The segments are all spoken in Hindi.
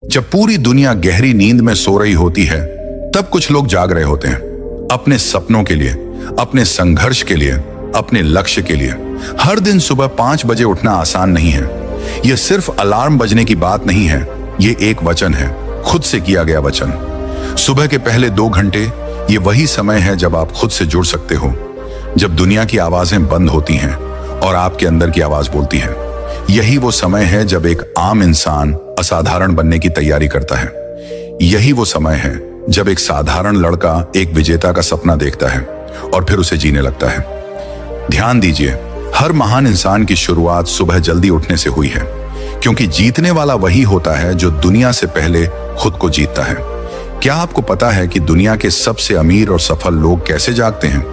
जब पूरी दुनिया गहरी नींद में सो रही होती है, तब कुछ लोग जाग रहे होते हैं अपने सपनों के लिए, अपने संघर्ष के लिए, अपने लक्ष्य के लिए। हर दिन सुबह 5 बजे उठना आसान नहीं है। यह सिर्फ अलार्म बजने की बात नहीं है, ये एक वचन है, खुद से किया गया वचन। सुबह के पहले 2 घंटे ये वही समय है जब आप खुद से जुड़ सकते हो, जब दुनिया की आवाजें बंद होती हैं और आपके अंदर की आवाज बोलती है। यही वो समय है जब एक आम इंसान असाधारण बनने की तैयारी करता है। यही वो समय है जब एक साधारण लड़का एक विजेता का सपना देखता है और फिर उसे जीने लगता है। ध्यान दीजिए, हर महान इंसान की शुरुआत सुबह जल्दी उठने से हुई है, क्योंकि जीतने वाला वही होता है जो दुनिया से पहले खुद को जीतता है। क्या आपको पता है कि दुनिया के सबसे अमीर और सफल लोग कैसे जागते हैं?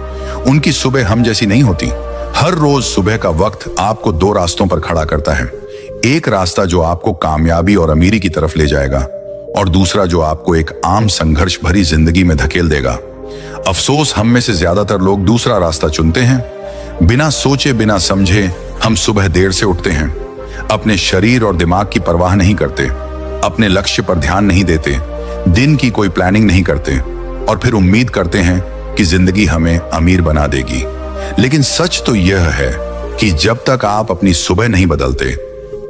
उनकी सुबह हम जैसी नहीं होती। हर रोज सुबह का वक्त आपको 2 रास्तों पर खड़ा करता है। एक रास्ता जो आपको कामयाबी और अमीरी की तरफ ले जाएगा, और दूसरा जो आपको एक आम संघर्ष भरी जिंदगी में धकेल देगा। अफसोस, हम में से ज्यादातर लोग दूसरा रास्ता चुनते हैं। बिना सोचे बिना समझे हम सुबह देर से उठते हैं, अपने शरीर और दिमाग की परवाह नहीं करते, अपने लक्ष्य पर ध्यान नहीं देते, दिन की कोई प्लानिंग नहीं करते, और फिर उम्मीद करते हैं कि जिंदगी हमें अमीर बना देगी। लेकिन सच तो यह है कि जब तक आप अपनी सुबह नहीं बदलते,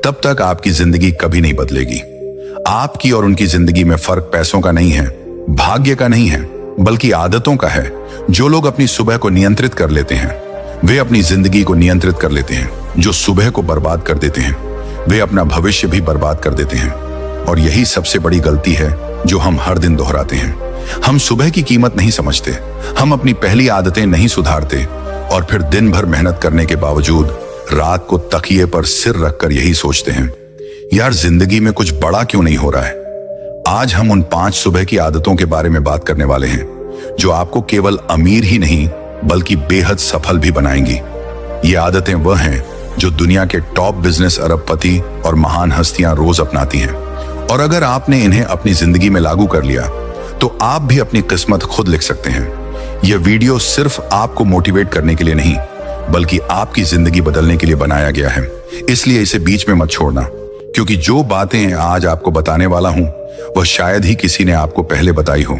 तब तक आपकी जिंदगी कभी नहीं बदलेगी। आपकी और उनकी जिंदगी में फर्क पैसों का नहीं है, भाग्य का नहीं है, बल्कि आदतों का है। जो लोग अपनी सुबह को नियंत्रित कर लेते हैं, वे अपनी जिंदगी को नियंत्रित कर लेते हैं। जो सुबह को बर्बाद कर देते हैं, वे अपना भविष्य भी बर्बाद कर देते हैं। और यही सबसे बड़ी गलती है जो हम हर दिन दोहराते हैं। हम सुबह की कीमत नहीं समझते, हम अपनी पहली आदतें नहीं सुधारते, और फिर दिन भर मेहनत करने के बावजूद रात को तकिए पर सिर रखकर यही सोचते हैं, यार जिंदगी में कुछ बड़ा क्यों नहीं हो रहा है। आज हम उन 5 सुबह की आदतों के बारे में बात करने वाले हैं, जो आपको केवल अमीर ही नहीं बल्कि बेहद सफल भी बनाएंगी। ये आदतें वह हैं जो दुनिया के टॉप बिजनेस अरबपति और महान हस्तियां रोज अपनाती हैं। और अगर आपने इन्हें अपनी जिंदगी में लागू कर लिया, तो आप भी अपनी किस्मत खुद लिख सकते हैं। यह वीडियो सिर्फ आपको मोटिवेट करने के लिए नहीं, बल्कि आपकी जिंदगी बदलने के लिए बनाया गया है। इसलिए इसे बीच में मत छोड़ना, क्योंकि जो बातें आज आपको बताने वाला हूं, वह शायद ही किसी ने आपको पहले बताई हो।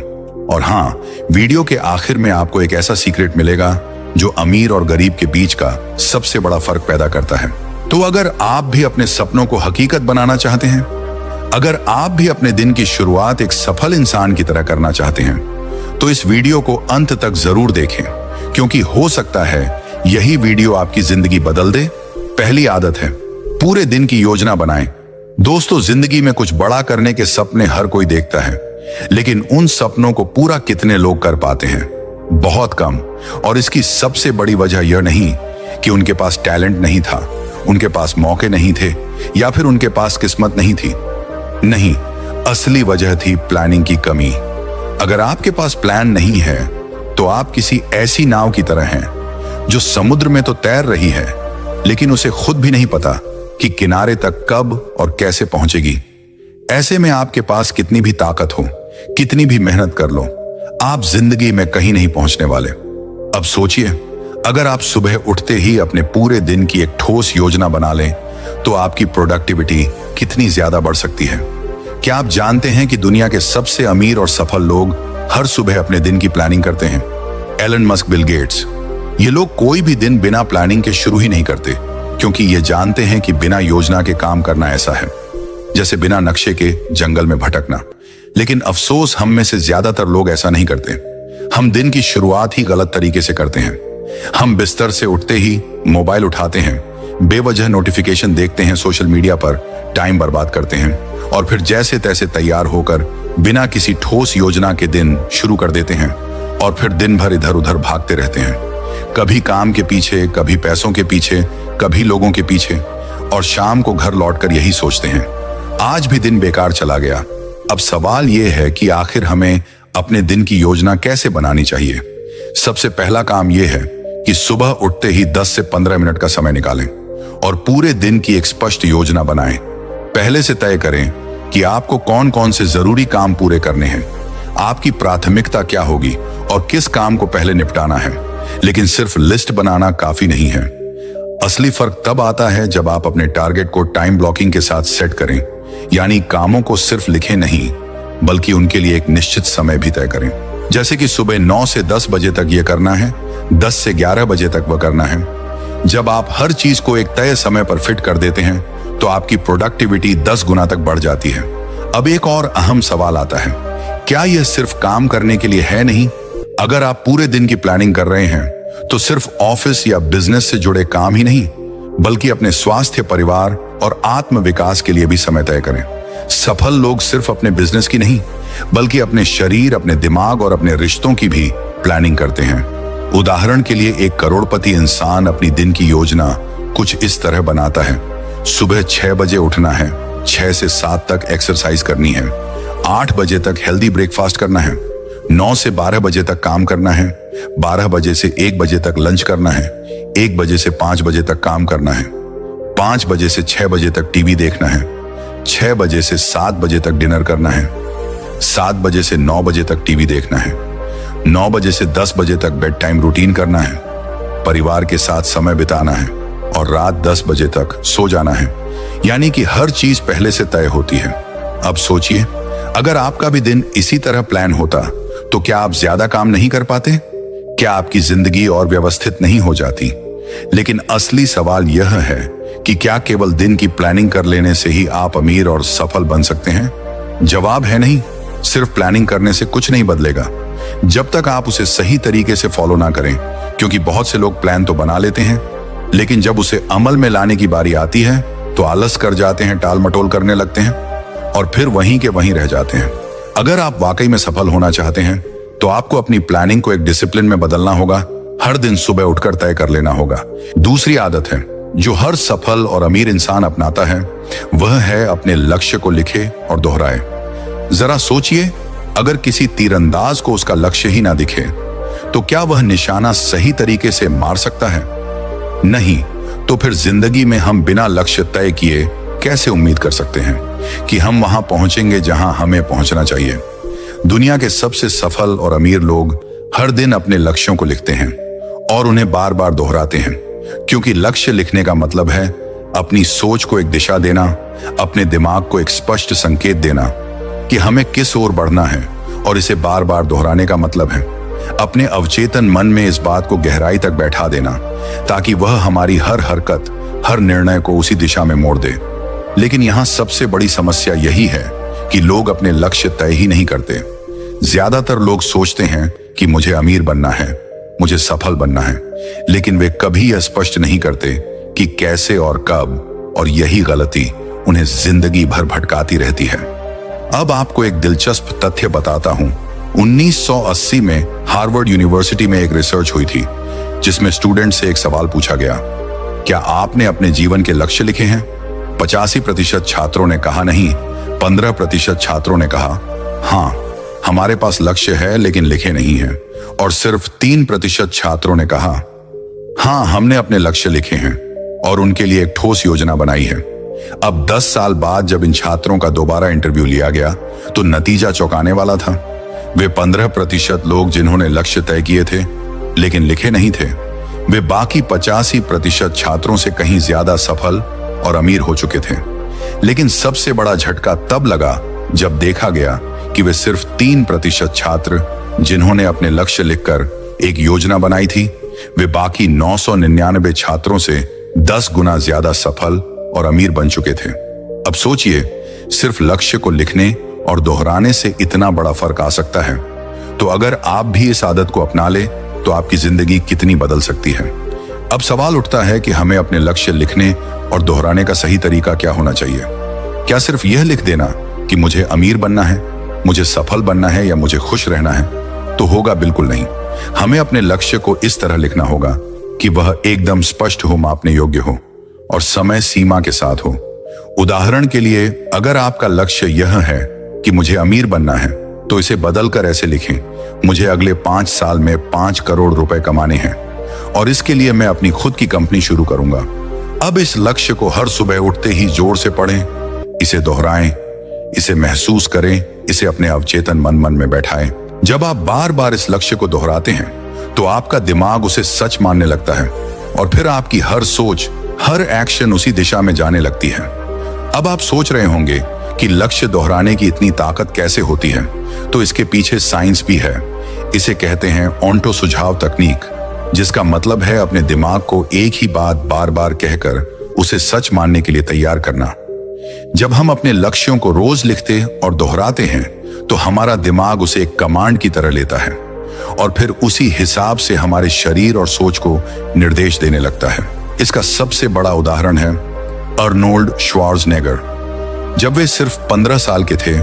और हाँ, वीडियो के आखिर में आपको एक ऐसा सीक्रेट मिलेगा जो अमीर और गरीब के बीच का सबसे बड़ा फर्क पैदा करता है। तो अगर आप भी अपने सपनों को हकीकत बनाना चाहते हैं, अगर आप भी अपने दिन की शुरुआत एक सफल इंसान की तरह करना चाहते हैं, तो इस वीडियो को अंत तक जरूर देखें, क्योंकि हो सकता है यही वीडियो आपकी जिंदगी बदल दे। पहली आदत है, पूरे दिन की योजना बनाएं। दोस्तों, जिंदगी में कुछ बड़ा करने के सपने हर कोई देखता है, लेकिन उन सपनों को पूरा कितने लोग कर पाते हैं? बहुत कम। और इसकी सबसे बड़ी वजह यह नहीं कि उनके पास टैलेंट नहीं था, उनके पास मौके नहीं थे, या फिर उनके पास किस्मत नहीं थी। नहीं, असली वजह थी प्लानिंग की कमी। अगर आपके पास प्लान नहीं है, तो आप किसी ऐसी नाव की तरह हैं जो समुद्र में तो तैर रही है, लेकिन उसे खुद भी नहीं पता कि किनारे तक कब और कैसे पहुंचेगी। ऐसे में आपके पास कितनी भी ताकत हो, कितनी भी मेहनत कर लो, आप जिंदगी में कहीं नहीं पहुंचने वाले। अब सोचिए, अगर आप सुबह उठते ही अपने पूरे दिन की एक ठोस योजना बना लें, तो आपकी प्रोडक्टिविटी कितनी ज्यादा बढ़ सकती है। क्या आप जानते हैं कि दुनिया के सबसे अमीर और सफल लोग हर सुबह अपने दिन की प्लानिंग करते हैं? एलन मस्क, बिल गेट्स, ये लोग कोई भी दिन बिना प्लानिंग के शुरू ही नहीं करते, क्योंकि ये जानते हैं कि बिना योजना के काम करना ऐसा है जैसे बिना नक्शे के जंगल में भटकना। लेकिन अफसोस, हम में से ज्यादातर लोग ऐसा नहीं करते। हम दिन की शुरुआत ही गलत तरीके से करते हैं। हम बिस्तर से उठते ही मोबाइल उठाते हैं, बेवजह नोटिफिकेशन देखते हैं, सोशल मीडिया पर टाइम बर्बाद करते हैं, और फिर जैसे तैसे तैयार होकर बिना किसी ठोस योजना के दिन शुरू कर देते हैं, और फिर दिन भर इधर उधर भागते रहते हैं, कभी काम के पीछे, कभी पैसों के पीछे, कभी लोगों के पीछे, और शाम को घर लौटकर यही सोचते हैं, आज भी दिन बेकार चला गया। अब सवाल यह है कि आखिर हमें अपने दिन की योजना कैसे बनानी चाहिए? सबसे पहला काम यह है कि सुबह उठते ही 10 से 15 मिनट का समय निकालें और पूरे दिन की एक स्पष्ट योजना बनाएं। पहले से तय करें कि आपको कौन कौन से जरूरी काम पूरे करने हैं, आपकी प्राथमिकता क्या होगी और किस काम को पहले निपटाना है। लेकिन सिर्फ लिस्ट बनाना काफी नहीं है। असली फर्क तब आता है जब आप अपने टारगेट को टाइम ब्लॉकिंग के साथ सेट करें। यानी कामों को सिर्फ लिखें नहीं, बल्कि उनके लिए एक निश्चित समय भी तय करें। जैसे कि सुबह 9 से 10 बजे तक ये करना है, 10 से 11 बजे तक वह करना है। जब आप हर चीज को एक तय समय पर फिट कर देते हैं तो आपकी प्रोडक्टिविटी 10 गुना तक बढ़ जाती है। अब एक और अहम सवाल आता है, क्या यह सिर्फ काम करने के लिए है? नहीं। अगर आप पूरे दिन की प्लानिंग कर रहे हैं तो सिर्फ ऑफिस या बिजनेस से जुड़े काम ही नहीं, बल्कि अपने स्वास्थ्य, परिवार और आत्म विकास के लिए भी समय तय करें। सफल लोग सिर्फ अपने बिजनेस की नहीं, बल्कि अपने शरीर, अपने दिमाग और अपने रिश्तों की भी प्लानिंग करते हैं। उदाहरण के लिए, एक करोड़पति इंसान अपनी दिन की योजना कुछ इस तरह बनाता है। सुबह 6 बजे उठना है, 6 से 7 तक एक्सरसाइज करनी है, 8 बजे तक हेल्दी ब्रेकफास्ट करना है, 9 से 12 बजे तक काम करना है, 12 बजे से 1 बजे तक लंच करना है, 1 बजे से 5 बजे तक काम करना है, 5 बजे से 6 बजे तक टीवी देखना है, 6 बजे से 7 बजे तक डिनर करना है, 7 बजे से 9 बजे तक टीवी देखना है, 9 बजे से 10 बजे तक बेड टाइम रूटीन करना है, परिवार के साथ समय बिताना है और रात 10 बजे तक सो जाना है। यानी कि हर चीज पहले से तय होती है। अब सोचिए, अगर आपका भी दिन इसी तरह प्लान होता तो क्या आप ज्यादा काम नहीं कर पाते? क्या आपकी जिंदगी और व्यवस्थित नहीं हो जाती? लेकिन असली सवाल यह है कि क्या केवल दिन की प्लानिंग कर लेने से ही आप अमीर और सफल बन सकते हैं? जवाब है नहीं। सिर्फ प्लानिंग करने से कुछ नहीं बदलेगा जब तक आप उसे सही तरीके से फॉलो ना करें। क्योंकि बहुत से लोग प्लान तो बना लेते हैं, लेकिन जब उसे अमल में लाने की बारी आती है तो आलस कर जाते हैं, टाल मटोल करने लगते हैं और फिर वहीं के वहीं रह जाते हैं। अगर आप वाकई में सफल होना चाहते हैं तो आपको अपनी प्लानिंग को एक डिसिप्लिन में बदलना होगा। हर दिन सुबह उठकर तय कर लेना होगा। दूसरी आदत है जो हर सफल और अमीर इंसान अपनाता है, वह है अपने लक्ष्य को लिखे और दोहराए। जरा सोचिए, अगर किसी तीरंदाज को उसका लक्ष्य ही ना दिखे तो क्या वह निशाना सही तरीके से मार सकता है? नहीं। तो फिर जिंदगी में हम बिना लक्ष्य तय किए कैसे उम्मीद कर सकते हैं कि हम वहां पहुंचेंगे जहां हमें पहुंचना चाहिए? दुनिया के सबसे सफल और अमीर लोग हर दिन अपने लक्ष्यों को लिखते हैं और उन्हें बार बार दोहराते हैं, क्योंकि लक्ष्य लिखने का मतलब है अपनी सोच को एक दिशा देना, अपने दिमाग को एक स्पष्ट संकेत देना कि हमें किस ओर बढ़ना है। और इसे बार बार दोहराने का मतलब है अपने अवचेतन मन में इस बात को गहराई तक बैठा देना, ताकि वह हमारी हर हरकत, हर निर्णय को उसी दिशा में मोड़ दे। लेकिन यहां सबसे बड़ी समस्या यही है कि लोग अपने लक्ष्य तय ही नहीं करते। ज्यादातर लोग सोचते हैं कि मुझे अमीर बनना है, मुझे सफल बनना है, लेकिन वे कभी यह स्पष्ट नहीं करते कि कैसे और कब, और यही गलती उन्हें जिंदगी भर भटकाती रहती है। अब आपको एक दिलचस्प तथ्य बताता हूं। 1980 में हार्वर्ड यूनिवर्सिटी में एक रिसर्च हुई थी जिसमें स्टूडेंट से एक सवाल पूछा गया, क्या आपने अपने जीवन के लक्ष्य लिखे हैं? 85% छात्रों ने कहा नहीं, 15% छात्रों ने कहा हाँ, हमारे पास लक्ष्य है लेकिन लिखे नहीं हैं, और सिर्फ 3% छात्रों ने कहा हाँ, हमने अपने लक्ष्य लिखे हैं और उनके लिए एक ठोस योजना बनाई है। अब 10 साल बाद जब इन छात्रों का दोबारा इंटरव्यू लिया गया तो नतीजा चौंकाने वाला था। वे 15% लोग जिन्होंने लक्ष्य तय किए थे लेकिन लिखे नहीं थे, वे बाकी 85% छात्रों से कहीं ज्यादा सफल और अमीर हो चुके थे। लेकिन सबसे बड़ा झटका तब लगा जब देखा गया कि वे सिर्फ 3% छात्र जिन्होंने अपने लक्ष्य लिखकर एक योजना बनाई थी, वे बाकी 999 छात्रों से 10 गुना ज्यादा सफल और अमीर बन चुके थे। अब सोचिए, सिर्फ लक्ष्य को लिखने और दोहराने से इतना बड़ा फर्क आ सकता है। तो अगर आप भी इस आदत को अपना ले तो आपकी जिंदगी कितनी बदल सकती है। अब सवाल उठता है कि हमें अपने लक्ष्य लिखने और दोहराने का सही तरीका क्या होना चाहिए? क्या सिर्फ यह लिख देना कि मुझे अमीर बनना है, मुझे सफल बनना है या मुझे खुश रहना है? तो होगा बिल्कुल नहीं। हमें अपने लक्ष्य को इस तरह लिखना होगा कि वह एकदम स्पष्ट हो, मापने योग्य हो और समय सीमा के साथ हो। उदाहरण के लिए, अगर आपका लक्ष्य यह है कि मुझे अमीर बनना है तो इसे बदलकर ऐसे लिखें, मुझे अगले 5 साल में 5 करोड़ रुपए कमाने हैं और इसके लिए मैं अपनी खुद की कंपनी शुरू करूंगा। अब इस लक्ष्य को हर सुबह उठते ही जोर से पढ़ें, इसे दोहराएं, इसे महसूस करें, इसे अपने अवचेतन मन में बैठाएं। जब आप बार बार इस लक्ष्य को दोहराते हैं तो आपका दिमाग उसे सच मानने लगता है और फिर आपकी हर सोच, हर एक्शन उसी दिशा में जाने लगती है। अब आप सोच रहे होंगे कि लक्ष्य दोहराने की इतनी ताकत कैसे होती है, तो इसके पीछे साइंस भी है। इसे कहते हैं ऑन्टो सुझाव तकनीक, जिसका मतलब है अपने दिमाग को एक ही बात बार बार कहकर उसे सच मानने के लिए तैयार करना। जब हम अपने लक्ष्यों को रोज लिखते और दोहराते हैं तो हमारा दिमाग उसे एक कमांड की तरह लेता है और फिर उसी हिसाब से हमारे शरीर और सोच को निर्देश देने लगता है। इसका सबसे बड़ा उदाहरण है अर्नोल्ड श्वार्ज़नेगर। जब वे सिर्फ 15 साल के थे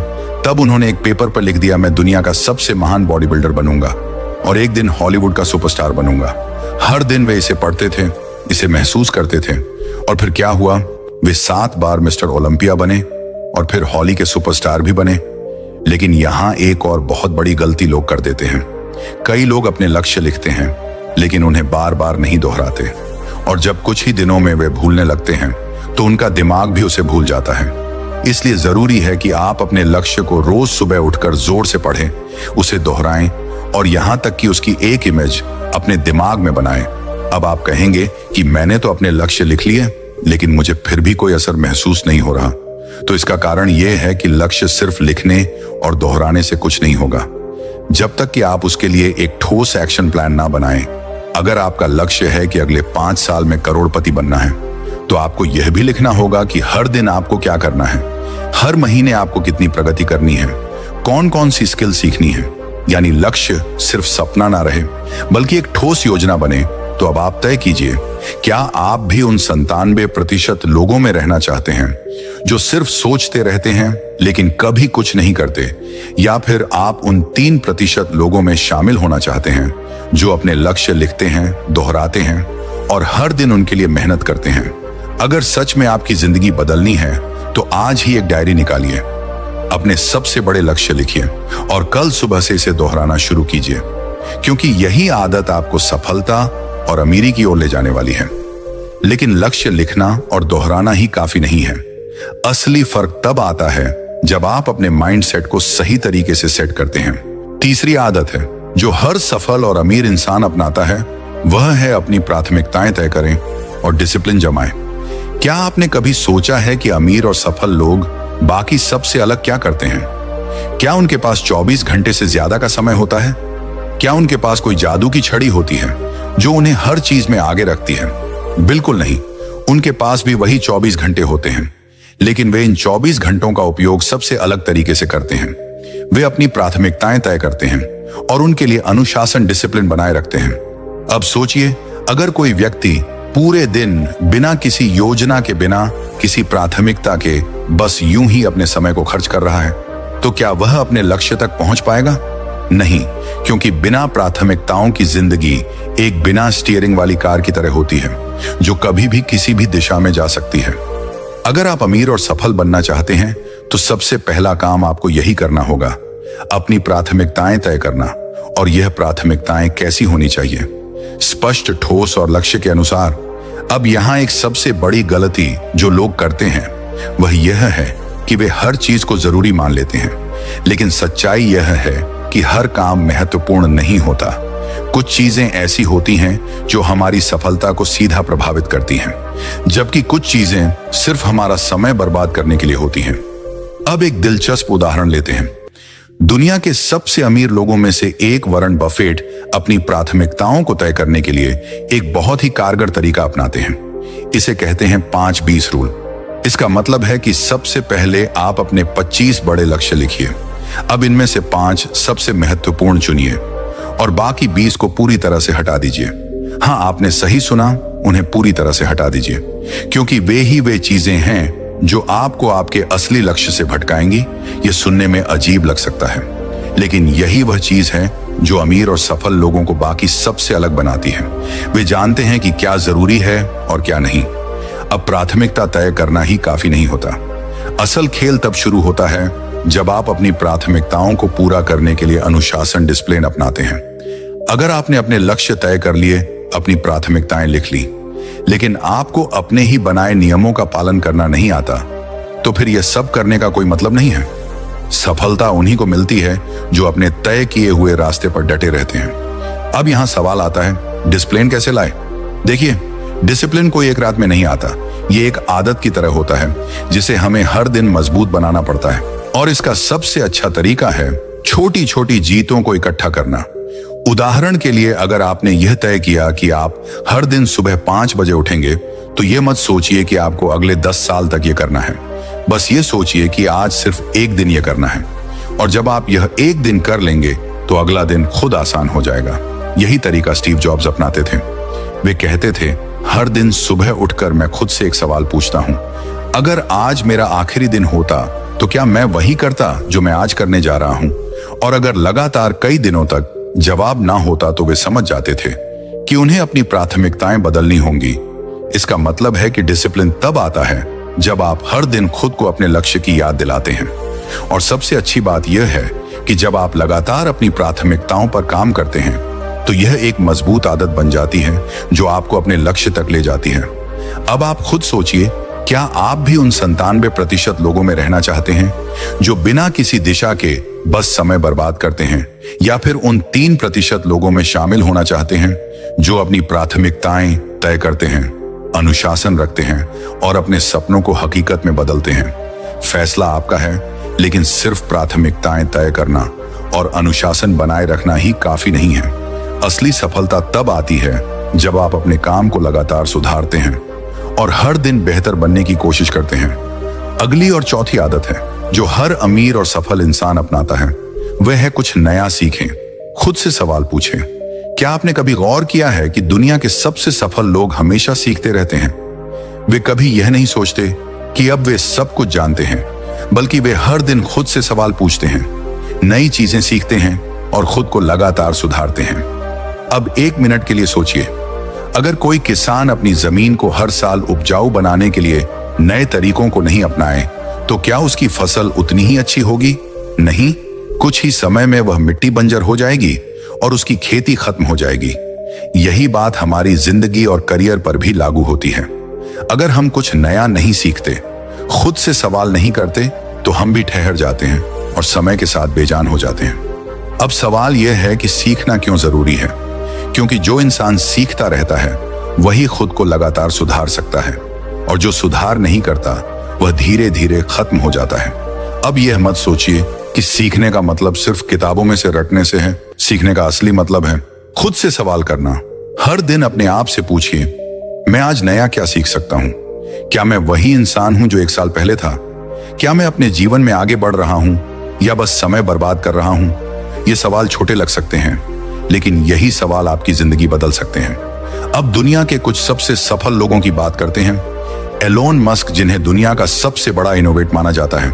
तब उन्होंने एक पेपर पर लिख दिया, मैं दुनिया का सबसे महान बॉडी बिल्डर बनूंगा और एक दिन हॉलीवुड का सुपरस्टार बनूंगा। हर दिन वे इसे पढ़ते थे, इसे महसूस करते थे और फिर क्या हुआ, वे 7 बार मिस्टर ओलंपिया बने और फिर हॉली के सुपरस्टार भी बने। लेकिन यहां एक और बहुत बड़ी गलती लोग कर देते हैं। कई लोग अपने लक्ष्य लिखते हैं लेकिन उन्हें बार बार नहीं दोहराते और जब कुछ ही दिनों में वे भूलने लगते हैं तो उनका दिमाग भी उसे भूल जाता है। इसलिए जरूरी है कि आप अपने लक्ष्य को रोज सुबह उठकर जोर से पढ़ें, उसे दोहराएं और यहां तक कि उसकी एक इमेज अपने दिमाग में बनाएं। अब आप कहेंगे कि मैंने तो अपने लक्ष्य लिख लिए लेकिन मुझे फिर भी कोई असर महसूस नहीं हो रहा। तो इसका कारण यह है कि लक्ष्य सिर्फ लिखने और दोहराने से कुछ नहीं होगा, जब तक कि आप उसके लिए एक ठोस एक्शन प्लान ना बनाएं। अगर आपका लक्ष्य है कि अगले 5 साल में करोड़पति बनना है, तो आपको यह भी लिखना होगा कि हर दिन आपको क्या करना है, हर महीने आपको कितनी प्रगति करनी है, कौन कौन सी स्किल सीखनी है। यानी लक्ष्य सिर्फ सपना ना रहे बल्कि एक ठोस योजना बने। तो अब आप तय कीजिए, क्या आप भी उन 97% लोगों में रहना चाहते हैं जो सिर्फ सोचते रहते हैं लेकिन कभी कुछ नहीं करते, या फिर आप उन 3% लोगों में शामिल होना चाहते हैं जो अपने लक्ष्य लिखते हैं, दोहराते हैं और हर दिन उनके लिए मेहनत करते हैं। अगर सच में आपकी जिंदगी बदलनी है तो आज ही एक डायरी निकालिए, अपने सबसे बड़े लक्ष्य लिखिए और कल सुबह से इसे दोहराना शुरू कीजिए, क्योंकि यही आदत आपको सफलता और अमीरी की ओर ले जाने वाली है। लेकिन लक्ष्य लिखना और दोहराना ही काफी नहीं है। असली फर्क तब आता है जब आप अपने माइंडसेट को सही तरीके से सेट करते हैं। तीसरी आदत है जो हर सफल और अमीर इंसान अपनाता है, वह है अपनी प्राथमिकताएं तय करें और डिसिप्लिन जमाएं। क्या आपने कभी सोचा है कि अमीर और सफल लोग बाकी सबसे अलग क्या करते हैं? क्या उनके पास 24 घंटे से ज्यादा का समय होता है? क्या उनके पास कोई जादू की छड़ी होती है जो उन्हें हर चीज में आगे रखती है? बिल्कुल नहीं। उनके पास भी वही 24 घंटे होते हैं, लेकिन वे इन 24 घंटों का उपयोग सबसे अलग तरीके से करते हैं। वे अपनी प्राथमिकताएं तय करते हैं और उनके लिए अनुशासन, डिसिप्लिन बनाए रखते हैं। अब सोचिए, अगर कोई व्यक्ति पूरे दिन बिना किसी योजना के, बिना किसी प्राथमिकता के बस यूं ही अपने समय को खर्च कर रहा है, तो क्या वह अपने लक्ष्य तक पहुंच पाएगा? नहीं, क्योंकि बिना प्राथमिकताओं की जिंदगी एक बिना स्टीयरिंग वाली कार की तरह होती है जो कभी भी किसी भी दिशा में जा सकती है। अगर आप अमीर और सफल बनना चाहते हैं तो सबसे पहला काम आपको यही करना होगा, अपनी प्राथमिकताएं तय करना। और यह प्राथमिकताएं कैसी होनी चाहिए? स्पष्ट, ठोस और लक्ष्य के अनुसार। अब यहां एक सबसे बड़ी गलती जो लोग करते हैं वह यह है कि वे हर चीज को जरूरी मान लेते हैं, लेकिन सच्चाई यह है कि हर काम महत्वपूर्ण नहीं होता। कुछ चीजें ऐसी होती हैं जो हमारी सफलता को सीधा प्रभावित करती हैं, जबकि कुछ चीजें सिर्फ हमारा समय बर्बाद करने के लिए होती हैं। अब एक दिलचस्प उदाहरण लेते हैं। दुनिया के सबसे अमीर लोगों में से एक वॉरेन बफेट अपनी प्राथमिकताओं को तय करने के लिए एक बहुत ही कारगर तरीका अपनाते हैं। इसे कहते हैं 5-20 रूल। इसका मतलब है कि सबसे पहले आप अपने 25 बड़े लक्ष्य लिखिए। अब इनमें से 5 सबसे महत्वपूर्ण चुनिए और बाकी 20 को पूरी तरह से हटा दीजिए। हाँ, आपने सही सुना, उन्हें पूरी तरह से हटा दीजिए, क्योंकि वे चीजें हैं जो आपको आपके असली लक्ष्य से भटकाएंगी। ये सुनने में अजीब लग सकता है, लेकिन यही वह चीज है जो अमीर और सफल लोगों को बाकी सबसे अलग बनाती है। वे जानते हैं कि क्या जरूरी है और क्या नहीं। अब प्राथमिकता तय करना ही काफी नहीं होता। असल खेल तब शुरू होता है जब आप अपनी प्राथमिकताओं को पूरा करने के लिए अनुशासन, डिसिप्लिन अपनाते हैं। अगर आपने अपने लक्ष्य तय कर लिए, अपनी प्राथमिकताएं लिख ली, लेकिन आपको अपने ही बनाए नियमों का पालन करना नहीं आता, तो फिर यह सब करने का कोई मतलब नहीं है। सफलता उन्हीं को मिलती है जो अपने तय किए हुए रास्ते पर डटे रहते हैं। अब यहां सवाल आता है, डिसिप्लिन कैसे लाए? देखिए, डिसिप्लिन कोई एक रात में नहीं आता, ये एक आदत की तरह होता है जिसे हमें हर दिन मजबूत बनाना पड़ता है। और इसका सबसे अच्छा तरीका है छोटी छोटी जीतों को इकट्ठा करना। उदाहरण के लिए, अगर आपने यह तय किया कि आप हर दिन सुबह 5 बजे उठेंगे, तो यह मत सोचिए कि आपको अगले 10 साल तक यह करना है। बस ये सोचिए कि आज सिर्फ एक दिन यह करना है, और जब आप यह एक दिन कर लेंगे तो अगला दिन खुद आसान हो जाएगा। यही तरीका स्टीव जॉब्स अपनाते थे। वे कहते थे, हर दिन सुबह उठकर मैं खुद से एक सवाल पूछता हूं, अगर आज मेरा आखिरी दिन होता तो क्या मैं वही करता जो मैं आज करने जा रहा हूं। और अगर लगातार कई दिनों तक जवाब ना होता तो वे समझ जाते थे कि उन्हें अपनी प्राथमिकताएं बदलनी होंगी। इसका मतलब है कि डिसिप्लिन तब आता है जब आप हर दिन खुद को अपने लक्ष्य की याद दिलाते हैं। और सबसे अच्छी बात यह है कि जब आप लगातार अपनी प्राथमिकताओं पर काम करते हैं तो यह एक मजबूत आदत बन जाती है जो आपको अपने लक्ष्य तक ले जाती है। अब आप खुद सोचिए, क्या आप भी उन 97% लोगों में रहना चाहते हैं जो बिना किसी दिशा के बस समय बर्बाद करते हैं, या फिर उन 3% लोगों में शामिल होना चाहते हैं जो अपनी प्राथमिकताएं तय करते हैं, अनुशासन रखते हैं और अपने सपनों को हकीकत में बदलते हैं? फैसला आपका है, लेकिन सिर्फ प्राथमिकताएं तय करना और अनुशासन बनाए रखना ही काफी नहीं है। असली सफलता तब आती है जब आप अपने काम को लगातार सुधारते हैं और हर दिन बेहतर बनने की कोशिश करते हैं। अगली और चौथी आदत है जो हर अमीर और सफल इंसान अपनाता है, वह है कुछ नया सीखें। खुद से सवाल पूछें, क्या आपने कभी गौर किया है कि दुनिया के सबसे सफल लोग हमेशा सीखते रहते हैं? वे कभी यह नहीं सोचते कि अब वे सब कुछ जानते हैं, बल्कि वे हर दिन खुद से सवाल पूछते हैं, नई चीजें सीखते हैं और खुद को लगातार सुधारते हैं। अब 1 मिनट के लिए सोचिए, अगर कोई किसान अपनी जमीन को हर साल उपजाऊ बनाने के लिए नए तरीकों को नहीं अपनाए तो क्या उसकी फसल उतनी ही अच्छी होगी? नहीं, कुछ ही समय में वह मिट्टी बंजर हो जाएगी और उसकी खेती खत्म हो जाएगी। यही बात हमारी जिंदगी और करियर पर भी लागू होती है। अगर हम कुछ नया नहीं सीखते, खुद से सवाल नहीं करते, तो हम भी ठहर जाते हैं और समय के साथ बेजान हो जाते हैं। अब सवाल यह है कि सीखना क्यों जरूरी है? क्योंकि जो इंसान सीखता रहता है वही खुद को लगातार सुधार सकता है, और जो सुधार नहीं करता वह धीरे धीरे खत्म हो जाता है। अब यह मत सोचिए कि सीखने का मतलब सिर्फ किताबों में से रटने से है। सीखने का असली मतलब है खुद से सवाल करना। हर दिन अपने आप से पूछिए, मैं आज नया क्या सीख सकता हूं? क्या मैं वही इंसान हूं जो 1 साल पहले था? क्या मैं अपने जीवन में आगे बढ़ रहा हूं या बस समय बर्बाद कर रहा हूं? ये सवाल छोटे लग सकते हैं, लेकिन यही सवाल आपकी जिंदगी बदल सकते हैं। अब दुनिया के कुछ सबसे सफल लोगों की बात करते हैं। एलोन मस्क, जिन्हें दुनिया का सबसे बड़ा इनोवेट माना जाता है,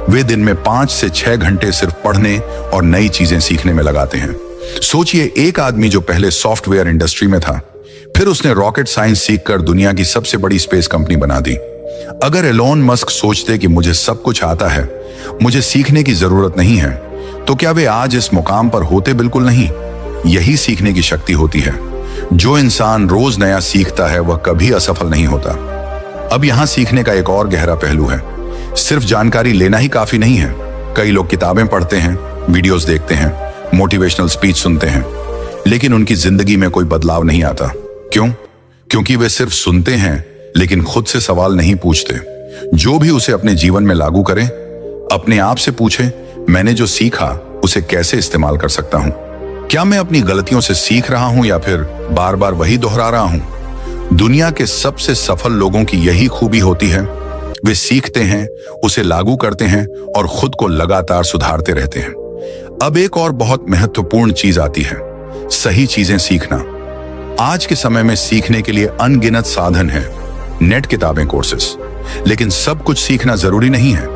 वे दिन में 5 से 6 घंटे सिर्फ पढ़ने और नई चीजें सीखने में लगाते हैं। सोचिए, एक आदमी जो पहले सॉफ्टवेयर इंडस्ट्री में था, फिर उसने रॉकेट साइंस सीखकर दुनिया की सबसे बड़ी स्पेस कंपनी बना दी। अगर एलोन मस्क सोचते कि मुझे सब कुछ आता है, मुझे सीखने की जरूरत नहीं है, तो क्या वे आज इस मुकाम पर होते? बिल्कुल नहीं। यही सीखने की शक्ति होती है। जो इंसान रोज नया सीखता है वह कभी असफल नहीं होता। अब यहां सीखने का एक और गहरा पहलू है। सिर्फ जानकारी लेना ही काफी नहीं है। कई लोग किताबें पढ़ते हैं, वीडियोस देखते हैं, मोटिवेशनल स्पीच सुनते हैं, लेकिन उनकी जिंदगी में कोई बदलाव नहीं आता। क्यों? क्योंकि वे सिर्फ सुनते हैं लेकिन खुद से सवाल नहीं पूछते। जो भी उसे अपने जीवन में लागू करें, अपने आप से पूछे, मैंने जो सीखा उसे कैसे इस्तेमाल कर सकता हूं? क्या मैं अपनी गलतियों से सीख रहा हूं या फिर बार बार वही दोहरा रहा हूं? दुनिया के सबसे सफल लोगों की यही खूबी होती है, वे सीखते हैं, उसे लागू करते हैं और खुद को लगातार सुधारते रहते हैं। अब एक और बहुत महत्वपूर्ण चीज आती है, सही चीजें सीखना। आज के समय में सीखने के लिए अनगिनत साधन हैं, नेट, किताबें, कोर्सेस, लेकिन सब कुछ सीखना जरूरी नहीं है।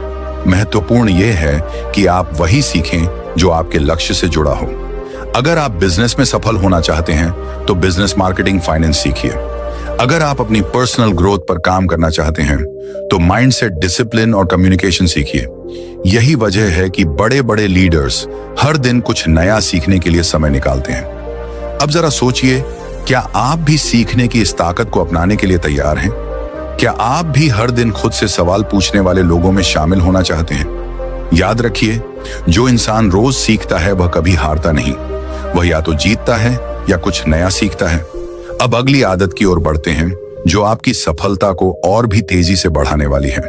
महत्वपूर्ण यह है कि आप वही सीखें जो आपके लक्ष्य से जुड़ा हो। अगर आप बिजनेस में सफल होना चाहते हैं तो बिजनेस मार्केटिंग, फाइनेंस सीखिए। अगर आप अपनी पर्सनल ग्रोथ पर काम करना चाहते हैं तो माइंडसेट, डिसिप्लिन और कम्युनिकेशन सीखिए। यही वजह है कि बड़े बड़े लीडर्स हर दिन कुछ नया सीखने के लिए समय निकालते हैं। अब जरा सोचिए, क्या आप भी सीखने की इस ताकत को अपनाने के लिए तैयार हैं? क्या आप भी हर दिन खुद से सवाल पूछने वाले लोगों में शामिल होना चाहते हैं? याद रखिए, जो इंसान रोज सीखता है वह कभी हारता नहीं। वह या तो जीतता है या कुछ नया सीखता है। अब अगली आदत की ओर बढ़ते हैं, जो आपकी सफलता को और भी तेजी से बढ़ाने वाली है।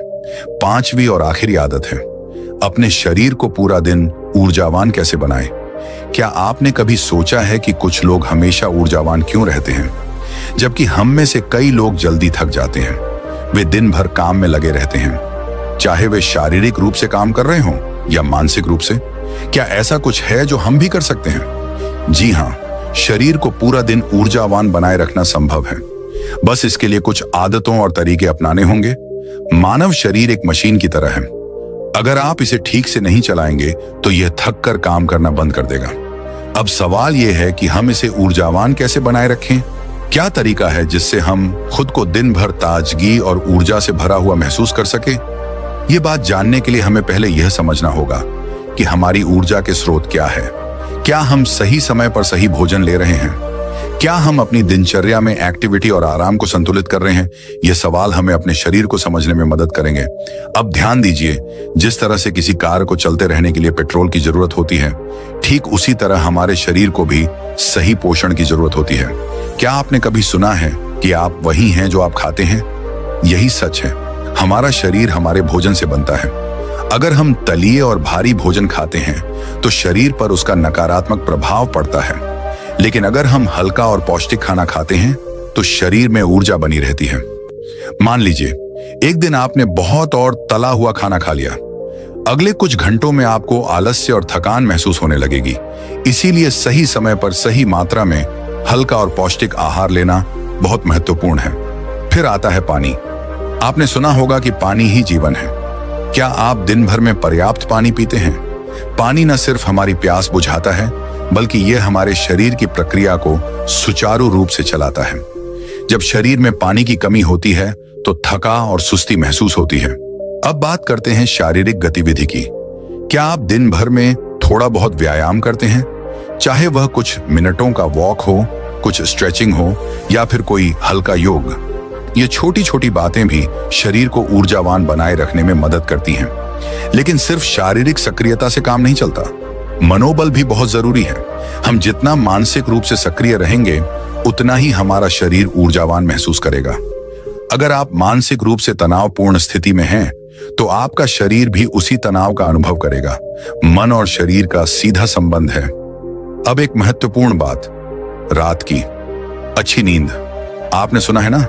पांचवी और आखिरी आदत है, अपने शरीर को पूरा दिन ऊर्जावान कैसे बनाएं। क्या आपने कभी सोचा है कि कुछ लोग हमेशा ऊर्जावान क्यों रहते हैं, जबकि हम में से कई लोग जल्दी थक जाते हैं। वे दिन भर काम में लगे रहते हैं, चाहे वे शारीरिक रूप से काम कर रहे हों या मानसिक रूप से। क्या ऐसा कुछ है जो हम भी कर सकते हैं? जी हाँ, शरीर को पूरा दिन ऊर्जावान बनाए रखना संभव है। बस इसके लिए कुछ आदतों और तरीके अपनाने होंगे। मानव शरीर एक मशीन की तरह है। अगर आप इसे ठीक से नहीं चलाएंगे तो यह थक कर काम करना बंद कर देगा। अब सवाल यह है कि हम इसे ऊर्जावान कैसे बनाए रखें। क्या तरीका है जिससे हम खुद को दिन भर ताजगी और ऊर्जा से भरा हुआ महसूस कर सके? ये बात जानने के लिए हमें पहले यह समझना होगा कि हमारी ऊर्जा के स्रोत क्या है। क्या हम सही समय पर सही भोजन ले रहे हैं? क्या हम अपनी दिनचर्या में एक्टिविटी और आराम को संतुलित कर रहे हैं? ये सवाल हमें अपने शरीर को समझने में मदद करेंगे। अब ध्यान दीजिए, जिस तरह से किसी कार को चलते रहने के लिए पेट्रोल की जरूरत होती है, ठीक उसी तरह हमारे शरीर को भी सही पोषण की जरूरत होती है। क्या आपने कभी सुना है कि आप वही हैं जो आप खाते हैं? यही सच है। हमारा शरीर हमारे भोजन से बनता है। अगर हम तलिए और भारी भोजन खाते हैं तो शरीर पर उसका नकारात्मक प्रभाव पड़ता है, लेकिन अगर हम हल्का और पौष्टिक खाना खाते हैं तो शरीर में ऊर्जा बनी रहती है। मान लीजिए एक दिन आपने बहुत और तला हुआ खाना खा लिया। अगले कुछ घंटों में आपको आलस्य और थकान महसूस होने लगेगी। इसीलिए सही समय पर सही मात्रा में हल्का और पौष्टिक आहार लेना बहुत महत्वपूर्ण है। फिर आता है पानी। आपने सुना होगा कि पानी ही जीवन है। क्या आप दिन भर में पर्याप्त पानी पीते हैं? पानी न सिर्फ हमारी प्यास बुझाता है, बल्कि यह हमारे शरीर की प्रक्रिया को सुचारू रूप से चलाता है। जब शरीर में पानी की कमी होती है तो थका और सुस्ती महसूस होती है। अब बात करते हैं शारीरिक गतिविधि की। क्या आप दिन भर में थोड़ा बहुत व्यायाम करते हैं? चाहे वह कुछ मिनटों का वॉक हो, कुछ स्ट्रेचिंग हो या फिर कोई हल्का योग। ये छोटी छोटी बातें भी शरीर को ऊर्जावान बनाए रखने में मदद करती हैं। लेकिन सिर्फ शारीरिक सक्रियता से काम नहीं चलता, मनोबल भी बहुत जरूरी है। हम जितना मानसिक रूप से सक्रिय रहेंगे, उतना ही हमारा शरीर ऊर्जावान महसूस करेगा। अगर आप मानसिक रूप से तनावपूर्ण स्थिति में हैं, तो आपका शरीर भी उसी तनाव का अनुभव करेगा। मन और शरीर का सीधा संबंध है। अब एक महत्वपूर्ण बात, रात की अच्छी नींद। आपने सुना है ना,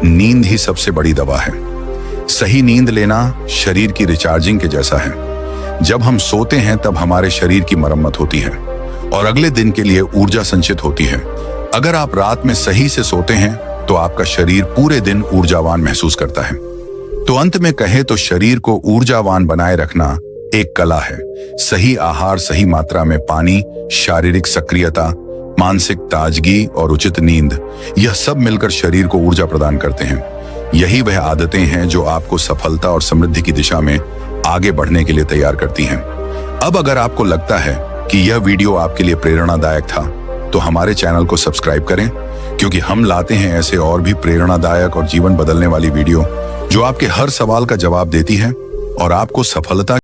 नींद ही सबसे बड़ी दवा है। सही नींद लेना शरीर की रिचार्जिंग के जैसा है। जब हम सोते हैं तब हमारे शरीर की मरम्मत होती है और अगले दिन के लिए ऊर्जा संचित होती है। अगर आप रात में सही से सोते हैं तो आपका शरीर पूरे दिन ऊर्जावान महसूस करता है। तो अंत में कहे तो शरीर को ऊर्जावान बनाए रखना एक कला है। सही आहार, सही मात्रा में पानी, शारीरिक सक्रियता, मानसिक ताजगी और उचित नींद, यह सब मिलकर शरीर को ऊर्जा प्रदान करते हैं। यही वह आदतें हैं जो आपको सफलता और समृद्धि की दिशा में आगे बढ़ने के लिए तैयार करती हैं। अब अगर आपको लगता है कि यह वीडियो आपके लिए प्रेरणादायक था, तो हमारे चैनल को सब्सक्राइब करें, क्योंकि हम लाते हैं ऐसे और भी प्रेरणादायक और जीवन बदलने वाली वीडियो जो आपके हर सवाल का जवाब देती है और आपको सफलता